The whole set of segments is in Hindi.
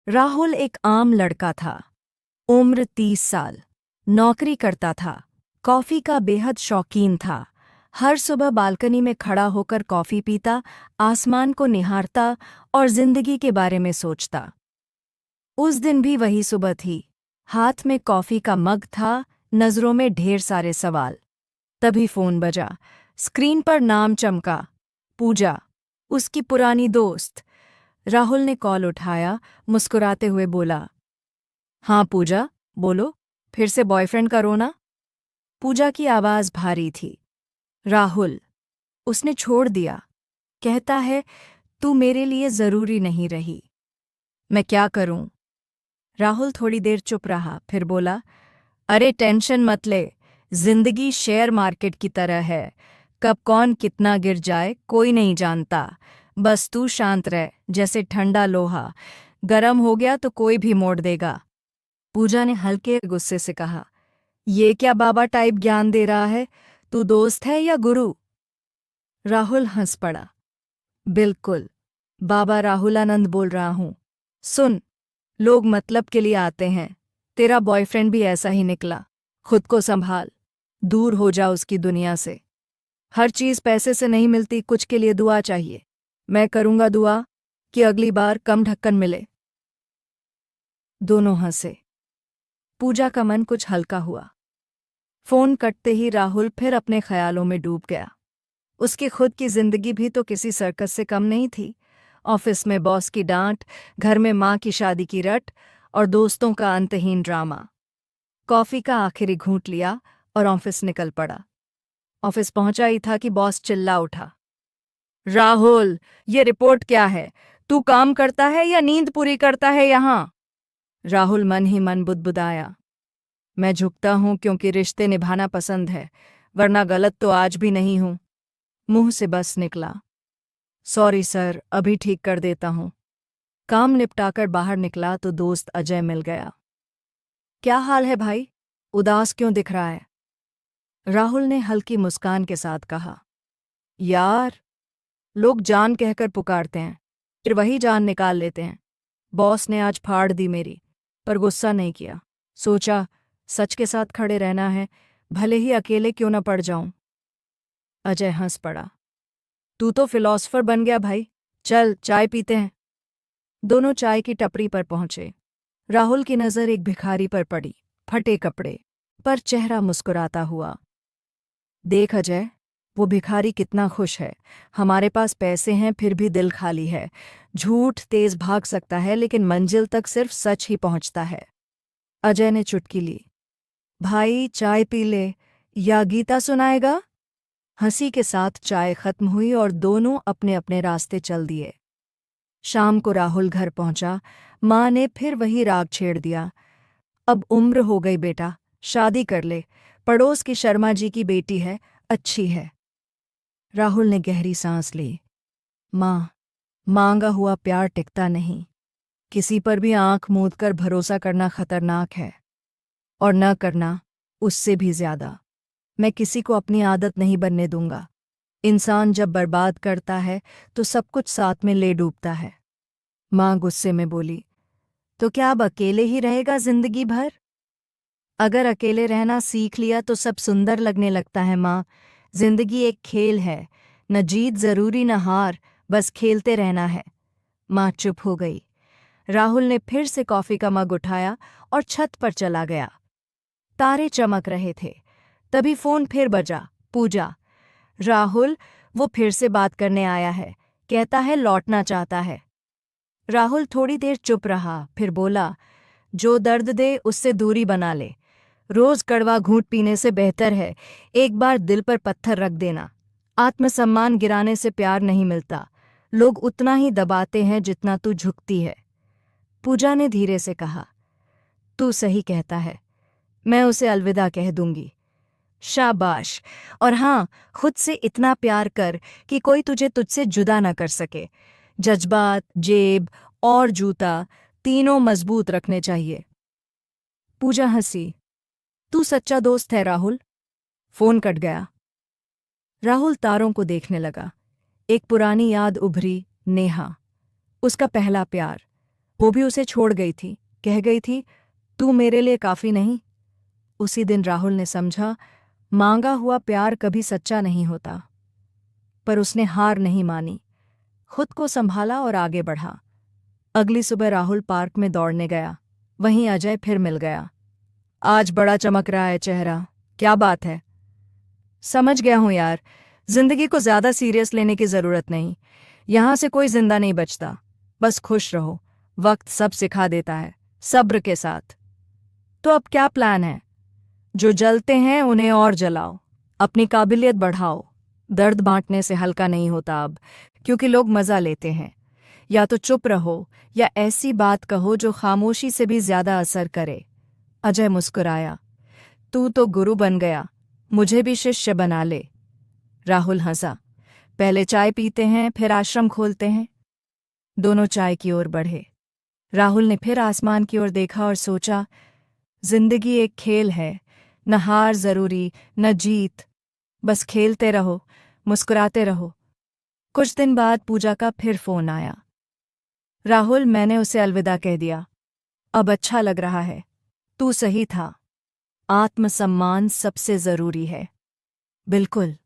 राहुल एक आम लड़का था। उम्र 30 साल। नौकरी करता था। कॉफी का बेहद शौकीन था। हर सुबह बालकनी में खड़ा होकर कॉफी पीता, आसमान को निहारता और जिंदगी के बारे में सोचता। उस दिन भी वही सुबह थी। हाथ में कॉफी का मग था, नजरों में ढेर सारे सवाल। तभी फोन बजा। स्क्रीन पर नाम चमका। पूजा, उसकी पुरानी दोस्त। राहुल ने कॉल उठाया, मुस्कुराते हुए बोला, हाँ पूजा, बोलो, फिर से बॉयफ्रेंड का रोना? पूजा की आवाज भारी थी। राहुल, उसने छोड़ दिया। कहता है, तू मेरे लिए जरूरी नहीं रही। मैं क्या करूं? राहुल थोड़ी देर चुप रहा, फिर बोला, अरे टेंशन मत ले। जिंदगी शेयर मार्केट की तरह है। कब कौन कितना गिर जाए कोई नहीं जानता। बस तू शांत रह, जैसे ठंडा लोहा। गरम हो गया तो कोई भी मोड़ देगा। पूजा ने हल्के गुस्से से कहा, ये क्या बाबा टाइप ज्ञान दे रहा है? तू दोस्त है या गुरु? राहुल हंस पड़ा। बिल्कुल, बाबा राहुलानंद बोल रहा हूं। सुन, लोग मतलब के लिए आते हैं। तेरा बॉयफ्रेंड भी ऐसा ही निकला। खुद को संभाल। दूर हो जा उसकी दुनिया से। हर चीज पैसे से नहीं मिलती, कुछ के लिए दुआ चाहिए। मैं करूंगा दुआ कि अगली बार कम ढक्कन मिले। दोनों हंसे। पूजा का मन कुछ हल्का हुआ। फोन कटते ही राहुल फिर अपने ख्यालों में डूब गया। उसकी खुद की जिंदगी भी तो किसी सर्कस से कम नहीं थी। ऑफिस में बॉस की डांट, घर में माँ की शादी की रट और दोस्तों का अंतहीन ड्रामा। कॉफी का आखिरी घूंट लिया और ऑफिस निकल पड़ा। ऑफिस पहुंचा ही था कि बॉस चिल्ला उठा, राहुल, ये रिपोर्ट क्या है? तू काम करता है या नींद पूरी करता है यहां? राहुल मन ही मन बुदबुदाया, मैं झुकता हूं क्योंकि रिश्ते निभाना पसंद है, वरना गलत तो आज भी नहीं हूं। मुंह से बस निकला, सॉरी सर, अभी ठीक कर देता हूं। काम निपटाकर बाहर निकला तो दोस्त अजय मिल गया। क्या हाल है भाई? उदास क्यों दिख रहा है? राहुल ने हल्की मुस्कान के साथ कहा, यार, लोग जान कहकर पुकारते हैं, फिर वही जान निकाल लेते हैं। बॉस ने आज फाड़ दी मेरी, पर गुस्सा नहीं किया। सोचा, सच के साथ खड़े रहना है, भले ही अकेले क्यों न पड़ जाऊं। अजय हंस पड़ा, तू तो फिलॉसफर बन गया भाई। चल चाय पीते हैं। दोनों चाय की टपरी पर पहुंचे। राहुल की नज़र एक भिखारी पर पड़ी, फटे कपड़े पर चेहरा मुस्कुराता हुआ। देख अजय, वो भिखारी कितना खुश है। हमारे पास पैसे हैं फिर भी दिल खाली है। झूठ तेज भाग सकता है लेकिन मंजिल तक सिर्फ सच ही पहुंचता है। अजय ने चुटकी ली। भाई चाय पी ले, या गीता सुनाएगा? हंसी के साथ चाय खत्म हुई और दोनों अपने अपने रास्ते चल दिए। शाम को राहुल घर पहुंचा। माँ ने फिर वही राग छेड़ दिया, अब उम्र हो गई बेटा, शादी कर ले। पड़ोस की शर्मा जी की बेटी है, अच्छी है। राहुल ने गहरी सांस ली। माँ, मांगा हुआ प्यार टिकता नहीं। किसी पर भी आंख मूंद कर भरोसा करना खतरनाक है, और न करना उससे भी ज्यादा। मैं किसी को अपनी आदत नहीं बनने दूंगा। इंसान जब बर्बाद करता है तो सब कुछ साथ में ले डूबता है। माँ गुस्से में बोली, तो क्या अब अकेले ही रहेगा जिंदगी भर? अगर अकेले रहना सीख लिया तो सब सुंदर लगने लगता है माँ। जिंदगी एक खेल है, न जीत जरूरी न हार, बस खेलते रहना है। माँ चुप हो गई। राहुल ने फिर से कॉफी का मग उठाया और छत पर चला गया। तारे चमक रहे थे। तभी फोन फिर बजा। पूजा, राहुल, वो फिर से बात करने आया है, कहता है लौटना चाहता है। राहुल थोड़ी देर चुप रहा, फिर बोला, जो दर्द दे उससे दूरी बना ले। रोज कड़वा घूंट पीने से बेहतर है एक बार दिल पर पत्थर रख देना। आत्मसम्मान गिराने से प्यार नहीं मिलता, लोग उतना ही दबाते हैं जितना तू झुकती है। पूजा ने धीरे से कहा, तू सही कहता है, मैं उसे अलविदा कह दूंगी। शाबाश। और हाँ, खुद से इतना प्यार कर कि कोई तुझे तुझसे जुदा न कर सके। जज्बात, जेब और जूता तीनों मजबूत रखने चाहिए। पूजा हंसी, तू सच्चा दोस्त है राहुल। फोन कट गया। राहुल तारों को देखने लगा। एक पुरानी याद उभरी, नेहा, उसका पहला प्यार। वो भी उसे छोड़ गई थी, कह गई थी, तू मेरे लिए काफ़ी नहीं। उसी दिन राहुल ने समझा, मांगा हुआ प्यार कभी सच्चा नहीं होता। पर उसने हार नहीं मानी, खुद को संभाला और आगे बढ़ा। अगली सुबह राहुल पार्क में दौड़ने गया। वहीं अजय फिर मिल गया। आज बड़ा चमक रहा है चेहरा, क्या बात है? समझ गया हूं यार, जिंदगी को ज्यादा सीरियस लेने की जरूरत नहीं। यहां से कोई जिंदा नहीं बचता। बस खुश रहो, वक्त सब सिखा देता है, सब्र के साथ। तो अब क्या प्लान है? जो जलते हैं उन्हें और जलाओ, अपनी काबिलियत बढ़ाओ। दर्द बांटने से हल्का नहीं होता अब, क्योंकि लोग मजा लेते हैं। या तो चुप रहो या ऐसी बात कहो जो खामोशी से भी ज्यादा असर करे। अजय मुस्कुराया, तू तो गुरु बन गया, मुझे भी शिष्य बना ले। राहुल हंसा, पहले चाय पीते हैं फिर आश्रम खोलते हैं। दोनों चाय की ओर बढ़े। राहुल ने फिर आसमान की ओर देखा और सोचा, जिंदगी एक खेल है, न हार जरूरी न जीत, बस खेलते रहो, मुस्कुराते रहो। कुछ दिन बाद पूजा का फिर फोन आया। राहुल, मैंने उसे अलविदा कह दिया, अब अच्छा लग रहा है। तू सही था, आत्मसम्मान सबसे जरूरी है। बिल्कुल,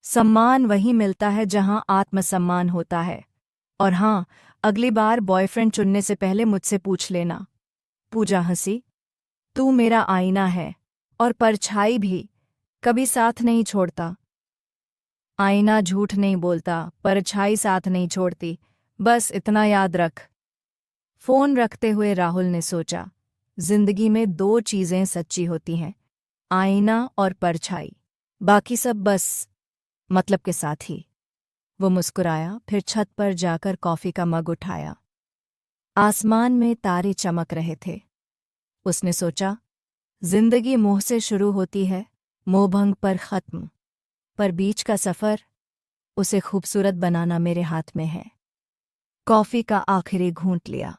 सम्मान वहीं मिलता है जहां आत्मसम्मान होता है। और हाँ, अगली बार बॉयफ्रेंड चुनने से पहले मुझसे पूछ लेना। पूजा हंसी, तू मेरा आईना है, और परछाई भी, कभी साथ नहीं छोड़ता। आईना झूठ नहीं बोलता, परछाई साथ नहीं छोड़ती, बस इतना याद रख। फोन रखते हुए राहुल ने सोचा, जिंदगी में दो चीजें सच्ची होती हैं, आईना और परछाई। बाकी सब बस मतलब के साथ ही। वो मुस्कुराया, फिर छत पर जाकर कॉफी का मग उठाया। आसमान में तारे चमक रहे थे। उसने सोचा, जिंदगी मुंह से शुरू होती है, मोहभंग पर खत्म, पर बीच का सफर, उसे खूबसूरत बनाना मेरे हाथ में है। कॉफी का आखिरी घूंट लिया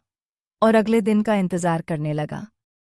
और अगले दिन का इंतजार करने लगा।